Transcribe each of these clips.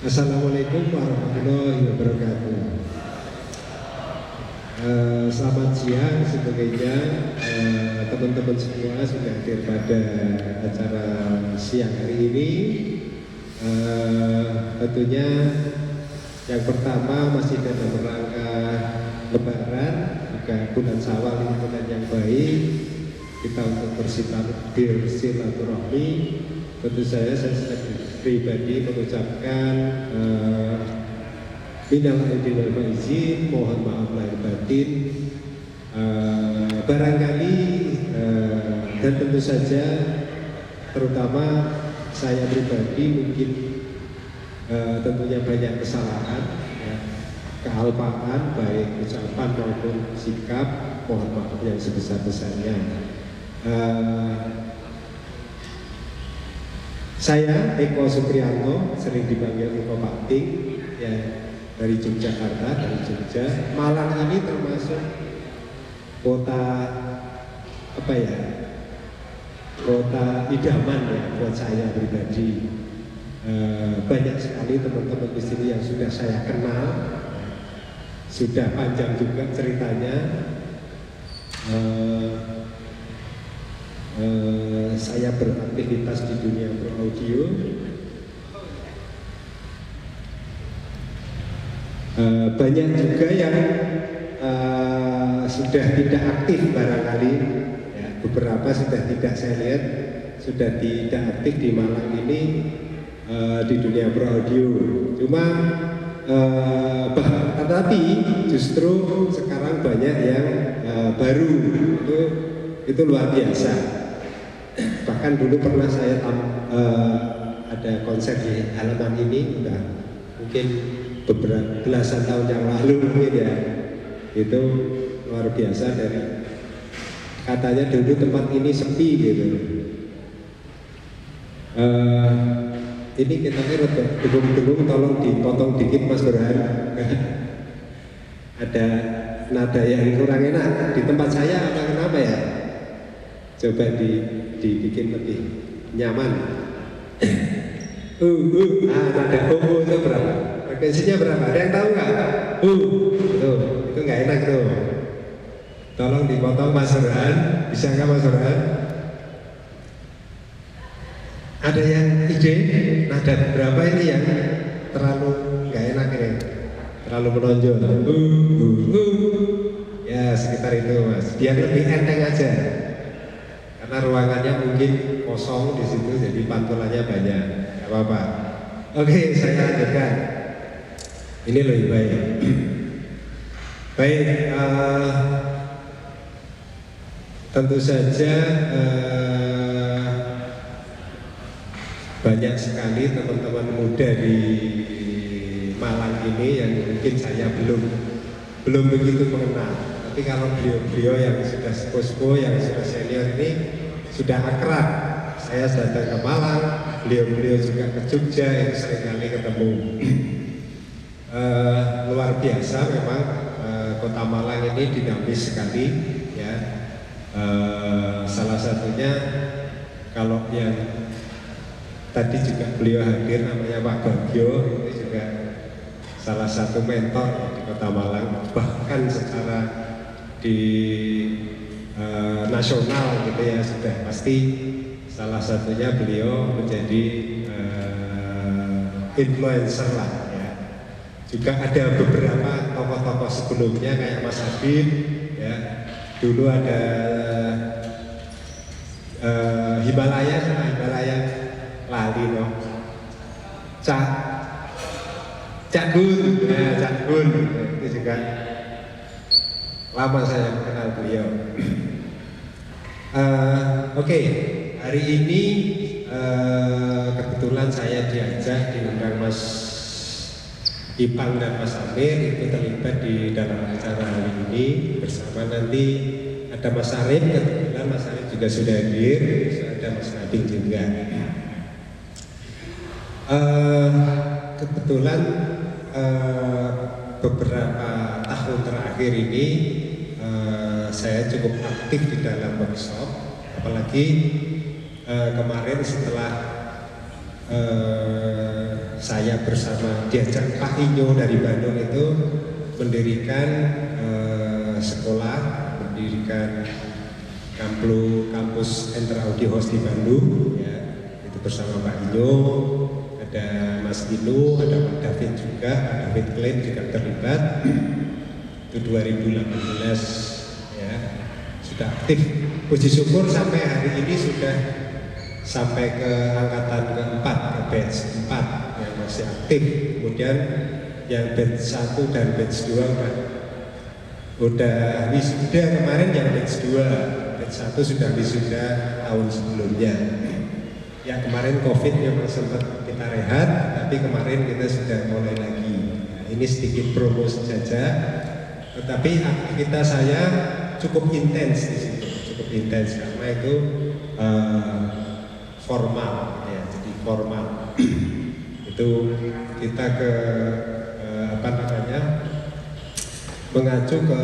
Assalamualaikum warahmatullahi wabarakatuh. Selamat siang sebagainya. Teman-teman semua sudah hadir pada acara siang hari ini. Tentunya yang pertama masih dalam rangka Lebaran, juga bulan Syawal ini bulan yang baik. Kita untuk bersilaturahmi. Tentu saya pribadi mengucapkan minal aidin wal faizin, mohon maaf lahir batin. Barangkali dan tentu saja terutama saya pribadi mungkin tentunya banyak kesalahan, ya, kealpaan baik ucapan maupun sikap, mohon maaf yang sebesar-besarnya. Saya Eko Supriyanto, sering dipanggil Eko Pakting, ya, dari Yogyakarta, dari Jogja. Malang ini termasuk kota apa ya? Kota idaman ya buat saya pribadi. Banyak sekali teman-teman di sini yang sudah saya kenal, sudah panjang juga ceritanya. Saya beraktivitas di dunia beraudio. Banyak juga yang sudah tidak aktif barangkali, ya, beberapa sudah tidak saya lihat sudah tidak aktif di Malang ini di dunia beraudio. Cuma tetapi justru sekarang banyak yang baru, itu luar biasa. Bahkan dulu pernah saya ada konser di halaman ini, udah mungkin beberapa belasan tahun yang lalu mungkin ya. Itu luar biasa, dari katanya dulu tempat ini sepi gitu. Ini kita dukung tolong dipotong dikit Mas Burhan. Ada nada yang kurang enak di tempat saya apa kenapa ya? Coba dibikin lebih nyaman. Nada itu berapa? Frekuensinya berapa? Ada yang tahu nggak? Itu nggak enak tuh. Tolong dipotong Mas Burhan. Bisa nggak Mas Burhan? Ada yang ide? Nada berapa ini yang terlalu nggak enak ini? Terlalu menonjol. Ya sekitar itu Mas. Biar lebih enteng aja. Karena ruangannya mungkin kosong di situ, jadi pantulannya banyak. Gak apa-apa. Oke, saya lanjutkan. Ini lebih baik. Baik, tentu saja banyak sekali teman-teman muda di Malang ini yang mungkin saya belum begitu mengenal. Tapi kalau beliau-beliau yang sudah sepuh-sepuh, yang sudah senior ini sudah akrab. Saya datang ke Malang, beliau-beliau juga ke Jogja, itu seringkali ketemu. Luar biasa memang, kota Malang ini dinamis sekali, ya. Salah satunya kalau yang tadi juga beliau hadir namanya Pak Bagio, itu juga salah satu mentor di kota Malang, bahkan secara di nasional gitu ya, sudah pasti salah satunya beliau menjadi influencer lah ya. Juga ada beberapa tokoh-tokoh sebelumnya kayak Mas Habib ya, dulu ada Himalaya lali no, Cak Gun, ya, Cak Gun itu juga lama saya mengenal beliau. Oke, hari ini kebetulan saya diundang Mas Ipang dan Mas Amir itu terlibat di dalam acara hari ini bersama. Nanti ada Mas Arif, kebetulan Mas Arif juga sudah hadir, ada Mas Nabil juga. Kebetulan beberapa tahun terakhir ini saya cukup aktif di dalam workshop, apalagi kemarin setelah saya bersama diajak Pak Inyo dari Bandung itu mendirikan sekolah, mendirikan kampus Enter Audio House di Bandung, ya, itu bersama Pak Inyo, ada Mas Inu, ada Pak David juga, Pak David Klein juga terlibat. Itu 2018, ya, sudah aktif. Puji syukur sampai hari ini sudah sampai ke angkatan keempat, ke batch 4 yang masih aktif. Kemudian yang batch 1 dan batch 2 udah wisuda kemarin, yang batch 2, batch 1 sudah wisuda tahun sebelumnya. Ya kemarin COVID memang sempat kita rehat, tapi kemarin kita sudah mulai lagi. Nah, ini sedikit promo saja, tetapi aktivitas saya cukup intens di situ, cukup intens karena itu formal, ya, jadi formal. Itu kita ke mengacu ke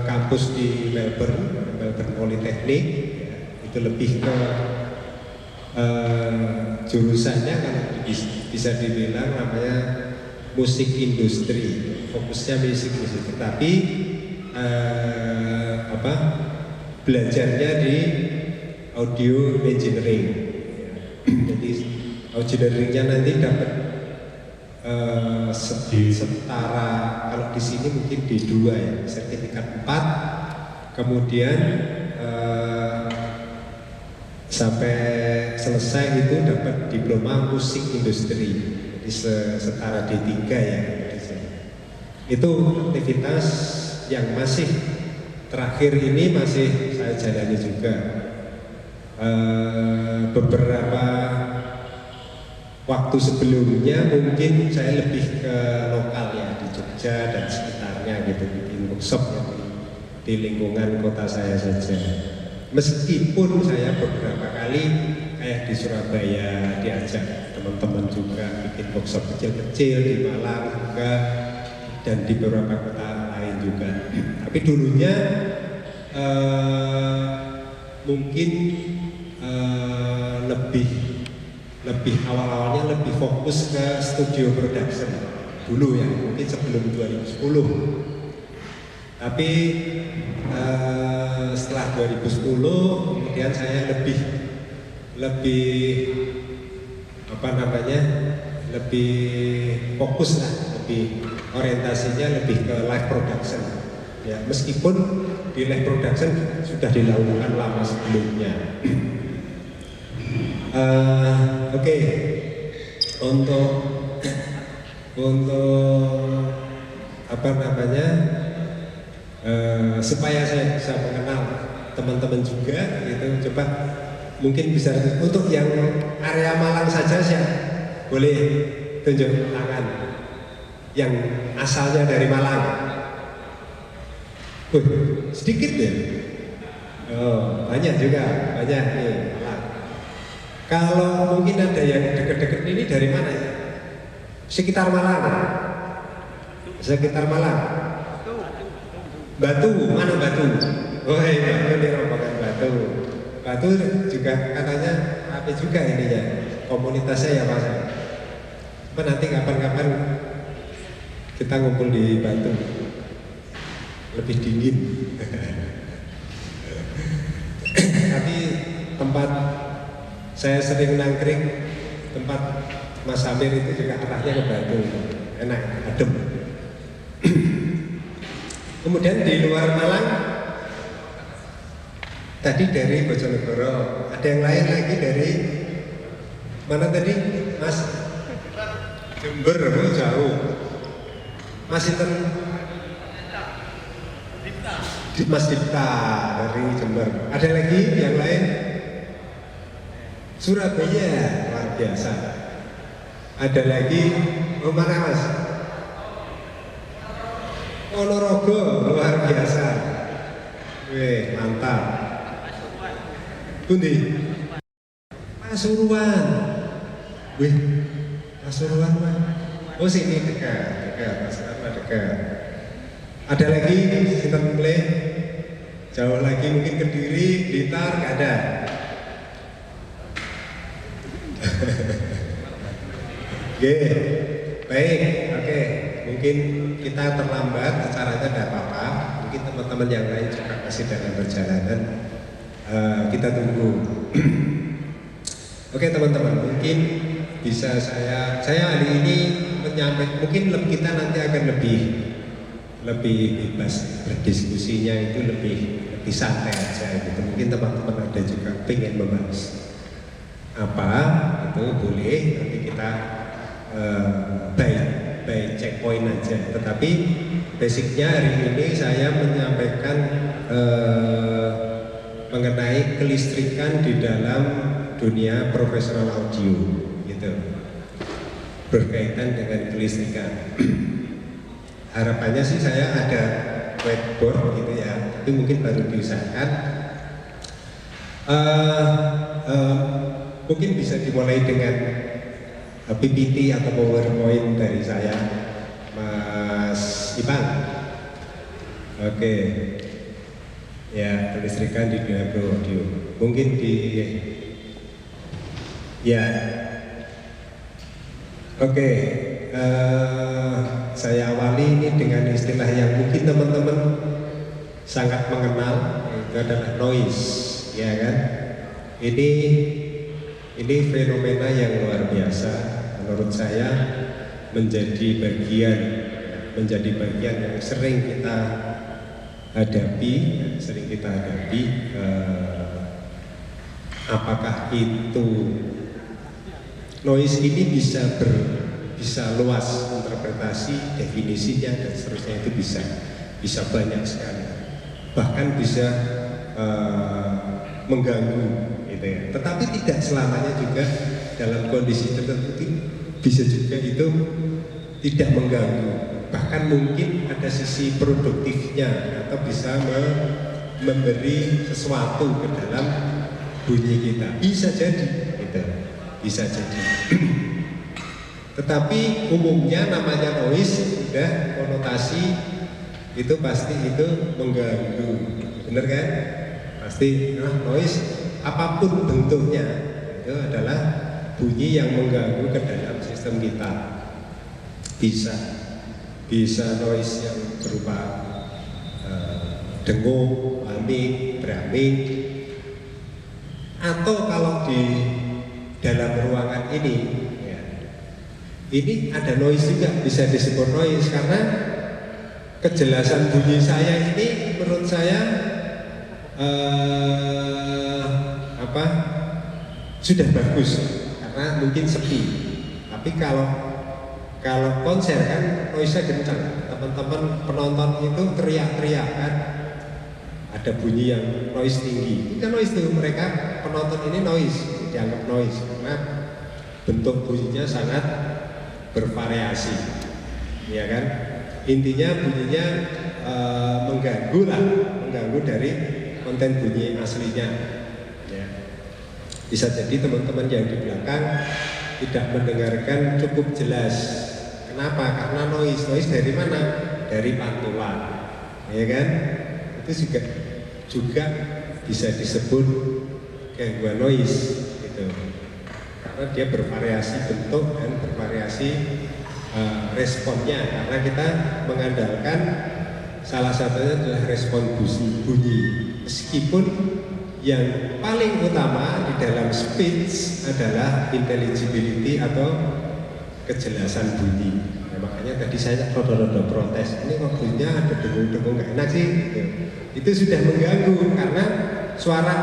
kampus di Melbourne Polytechnic, ya, itu lebih ke jurusannya kalau bisa dibilang namanya musik industri, fokusnya musik, tetapi belajarnya di audio engineering, ya. Jadi audio engineeringnya nanti dapat setara, kalau di sini mungkin D2 ya, sertifikat 4, kemudian sampai selesai itu dapat diploma musik industri, jadi setara D3 ya. Itu aktivitas yang masih terakhir ini masih saya jalani juga. Beberapa waktu sebelumnya mungkin saya lebih ke lokal ya, di Jogja dan sekitarnya gitu, bikin workshop yang di lingkungan kota saya saja. Meskipun saya beberapa kali kayak di Surabaya diajak teman-teman juga bikin workshop kecil-kecil, di Malang juga, dan di beberapa kota lain juga. Tapi dulunya mungkin lebih awal-awalnya lebih fokus ke studio production dulu ya, mungkin sebelum 2010. Tapi setelah 2010 kemudian saya lebih fokus lah, lebih orientasinya lebih ke live production ya, meskipun di live production sudah dilakukan lama sebelumnya. Oke. Untuk supaya saya bisa mengenal teman-teman juga gitu, coba mungkin bisa untuk yang area Malang saja sih, boleh tunjuk tangan yang asalnya dari Malang. Sedikit ya. Oh, banyak juga, banyak nih Malang. Kalau mungkin ada yang deket-deket ini dari mana ya? Sekitar Malang. Sekitar Malang. Batu, mana Batu? Oh iya, Batu di rombongan Batu. Batu juga katanya apa juga ini ya, komunitasnya ya Mas. Cuma nanti kapan-kapan kita ngumpul di Batu, lebih dingin. Tapi tempat saya sering nangkring, tempat Mas Amir itu juga arahnya ke Batu, enak, adem. Kemudian di luar Malang, tadi dari Bojonegoro, ada yang lain lagi dari mana tadi, Mas? Jember, jauh. Mas Inten, Mas Dipta dari Jember. Ada lagi yang lain? Surabaya, luar biasa. Ada lagi, oh mana Mas? Ponorogo, luar biasa. Wih, mantap. Pundi? Pasuruan. Wih, Pasuruan mah. Oh sini dekat, Pasuruan mah dekat. Ada lagi Sinten Play? Jauh lagi mungkin Kediri, Blitar, nggak ada. Oke, baik, oke. Mungkin kita terlambat, caranya tidak apa-apa. Mungkin teman-teman yang lain juga masih dalam perjalanan. Kita tunggu. Oke teman-teman, mungkin bisa saya hari ini menyampaikan, mungkin kita nanti akan lebih bebas berdiskusinya, itu lebih santai aja gitu. Mungkin teman-teman ada juga pengen membahas apa itu boleh, nanti kita by checkpoint aja. Tetapi basicnya hari ini saya menyampaikan mengenai kelistrikan di dalam dunia profesional audio gitu, berkaitan dengan kelistrikan. Harapannya sih saya ada whiteboard gitu ya, tapi mungkin baru diusahakan. Mungkin bisa dimulai dengan PPT atau PowerPoint dari saya, Mas Ipan. Oke, ya kelistrikan di dunia audio. Mungkin Oke. Saya awali ini dengan istilah yang mungkin teman-teman sangat mengenal, itu adalah noise, ya kan? Ini fenomena yang luar biasa menurut saya, menjadi bagian yang sering kita hadapi. Apakah itu noise ini bisa luas interpretasi, definisinya dan seterusnya, itu bisa banyak sekali, bahkan bisa mengganggu gitu ya. Tetapi tidak selamanya juga dalam kondisi tertentu bisa juga itu tidak mengganggu, bahkan mungkin ada sisi produktifnya atau bisa memberi sesuatu ke dalam bunyi kita, bisa jadi gitu, bisa jadi. Tetapi umumnya namanya noise sudah konotasi itu pasti itu mengganggu, bener kan? Pasti noise apapun bentuknya itu adalah bunyi yang mengganggu ke dalam sistem kita. Bisa noise yang berupa dengung, humming, drumming, atau kalau di dalam ruangan ini ada noise juga, bisa disebut noise karena kejelasan bunyi saya ini menurut saya sudah bagus karena mungkin sepi. Tapi kalau konser kan noise-nya kencang, teman-teman penonton itu teriak-teriak kan, ada bunyi yang noise tinggi. Ini kan noise itu, mereka penonton ini noise, dianggap noise karena bentuk bunyinya sangat bervariasi, ya kan? Intinya bunyinya mengganggu dari konten bunyi aslinya. Ya. Bisa jadi teman-teman yang di belakang tidak mendengarkan cukup jelas. Kenapa? Karena noise dari mana? Dari pantulan, ya kan? Itu juga bisa disebut gangguan noise, gitu. Karena dia bervariasi bentuk dan bervariasi responnya, karena kita mengandalkan salah satunya adalah respon bunyi. Meskipun yang paling utama di dalam speech adalah intelligibility atau kejelasan bunyi. Nah, makanya tadi saya rodo-rodo protes, ini kok bunyinya ada dengung-dengung nggak enak sih, gitu. Itu sudah mengganggu karena suara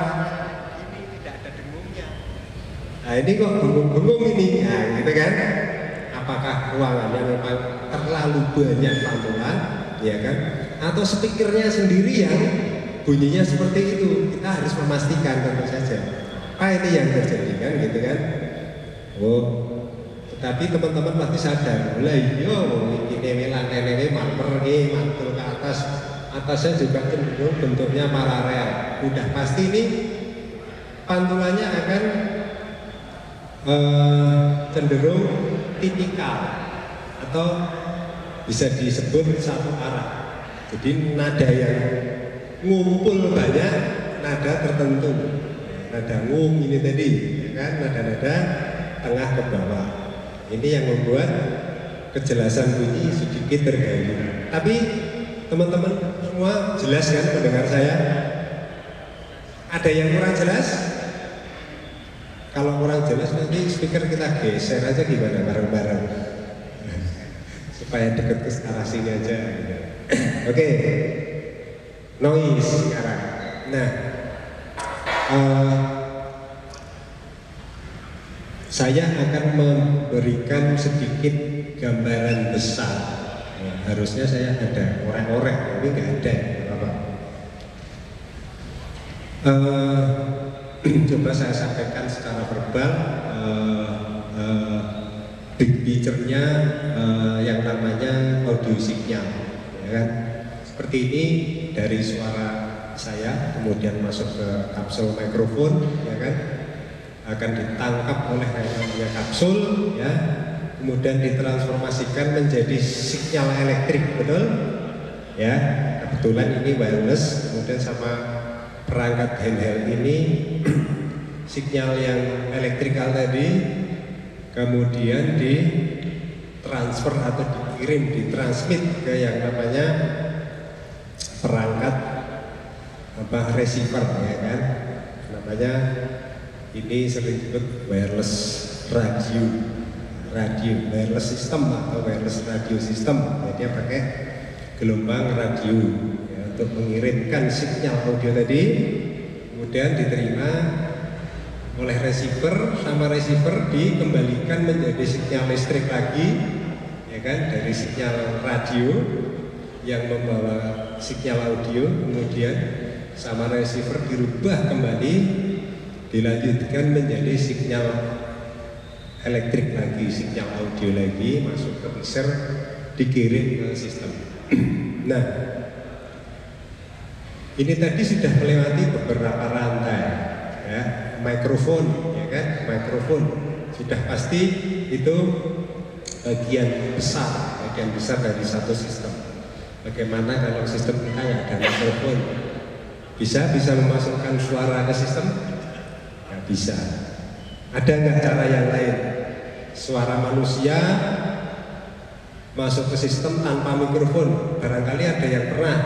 nah ini kok bengong-bengong ini, nah gitu kan? Apakah ruangannya memang terlalu banyak pantulan, ya kan? Atau speakernya sendiri yang bunyinya seperti itu? Kita harus memastikan tentu saja. Ini yang terjadi kan, gitu kan? Tetapi teman-teman pasti sadar, lah iya, ini lantai mantul ke atasnya juga cenderung bentuknya paralel. Udah pasti ini pantulannya akan cenderung tipikal atau bisa disebut satu arah. Jadi nada yang ngumpul banyak, nada tertentu, nada ngung ini tadi, ya kan, nada-nada tengah ke bawah, Ini yang membuat kejelasan bunyi sedikit terganggu. Tapi teman-teman semua jelas kan mendengar saya? Ada yang kurang jelas? Kalau kurang jelas nanti speaker kita geser aja gimana bareng-bareng supaya deket ke arah sini aja. Oke. Noise sekarang. Nah, saya akan memberikan sedikit gambaran besar. Nah, harusnya saya ada orek-orek, tapi nggak ada. Apa? Coba saya sampaikan secara verbal. Big picture-nya yang namanya audio signal, ya kan? Seperti ini dari suara saya, kemudian masuk ke kapsul mikrofon, ya kan? Akan ditangkap oleh yang namanya kapsul, ya. Kemudian ditransformasikan menjadi sinyal elektrik, betul? Ya, kebetulan ini wireless, kemudian sama perangkat handheld ini sinyal yang elektrikal tadi kemudian ditransfer atau dikirim, ditransmit ke yang namanya perangkat receiver, ya kan? Namanya ini sering disebut wireless wireless system atau wireless radio system. Jadi dia pakai gelombang radio ya, untuk mengirimkan sinyal audio tadi, kemudian diterima oleh receiver, sama receiver dikembalikan menjadi sinyal listrik lagi, ya kan, dari sinyal radio yang membawa sinyal audio, kemudian sama receiver dirubah kembali, dilanjutkan menjadi sinyal elektrik lagi, sinyal audio lagi, masuk ke mixer, dikirim ke sistem. Nah, ini tadi sudah melewati beberapa rantai, ya, mikrofon, ya kan, mikrofon sudah pasti itu bagian besar dari satu sistem. Bagaimana kalau sistem kita ya ada mikrofon, bisa memasukkan suara ke sistem? Nggak bisa. Ada nggak cara yang lain? Suara manusia masuk ke sistem tanpa mikrofon? Barangkali ada yang pernah.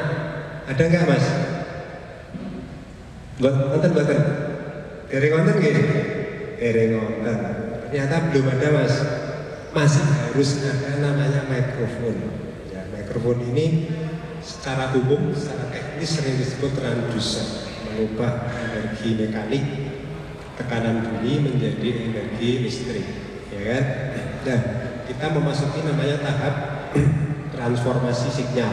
Ada nggak, Mas? Nonton. Dari konten gini? Dari konten. Ternyata belum ada, Mas. Masih harus ada namanya mikrofon. Ya, mikrofon ini secara umum, secara teknis sering disebut transducer, mengubah energi mekanik tekanan bunyi menjadi energi listrik, ya kan? Nah, kita memasuki namanya tahap transformasi sinyal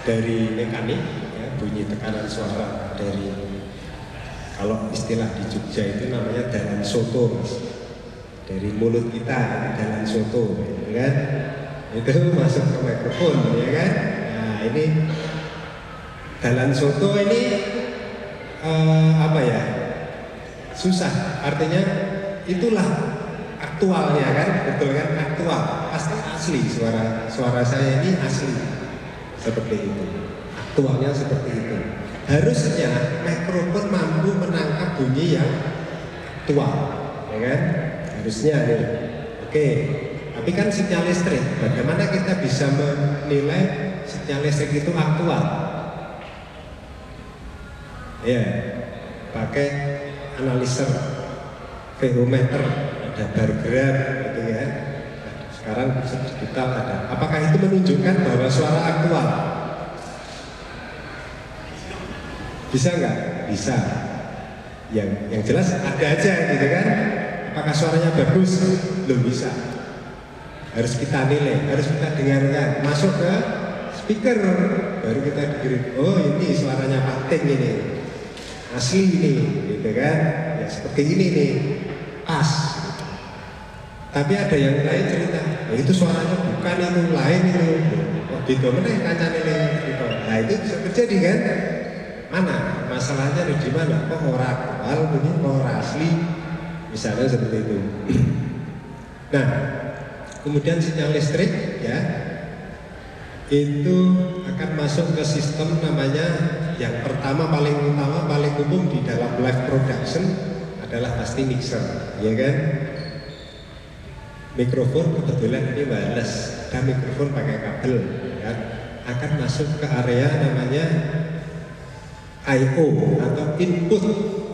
dari mekanik, ya, bunyi tekanan suara dari, kalau istilah di Jogja itu namanya dalan soto, Mas. Dari mulut kita dalan soto, ya kan? Itu masuk ke mikrofon, ya kan? Nah, ini dalan soto ini apa ya? Susah, artinya itulah aktualnya kan, betul kan, aktual, pasti asli, suara saya ini asli seperti itu, aktualnya seperti itu. Harusnya mikrofon mampu menangkap bunyi yang aktual, ya kan, harusnya nih. Oke, tapi kan sinyal listrik, bagaimana kita bisa menilai sinyal listrik itu aktual? Ya, pakai analiser verometer, ada bar gram gitu ya. Nah, sekarang digital ada. Apakah itu menunjukkan bahwa suara aktual? Bisa nggak? Bisa. Yang jelas ada aja gitu kan. Apakah suaranya bagus? Belum bisa. Harus kita nilai, harus kita dengarkan. Masuk ke speaker, baru kita dengerin. Oh, ini suaranya Pak Ting ini. Asli ini, gitu kan? Ya seperti ini nih, pas. Tapi ada yang lain cerita, oh, itu suaranya bukan itu, lain itu. Oh, gitu, mana yang kancane gitu. Nah itu bisa terjadi kan? Mana masalahnya di mana? Kok orang aktual, bunyi orang asli, misalnya seperti itu. Nah, kemudian sinyal listrik, ya, itu akan masuk ke sistem namanya, yang pertama paling utama, paling umum di dalam live production adalah pasti mixer, ya kan? mikrofon kebetulan ini wireless, ada mikrofon pakai kabel, ya, akan masuk ke area namanya I/O atau input,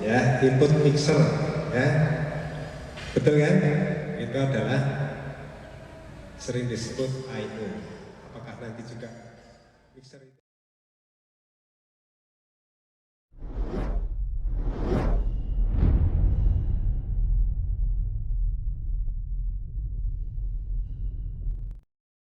ya, input mixer, ya, betul kan? Itu adalah sering disebut I/O. Apakah nanti juga mixer itu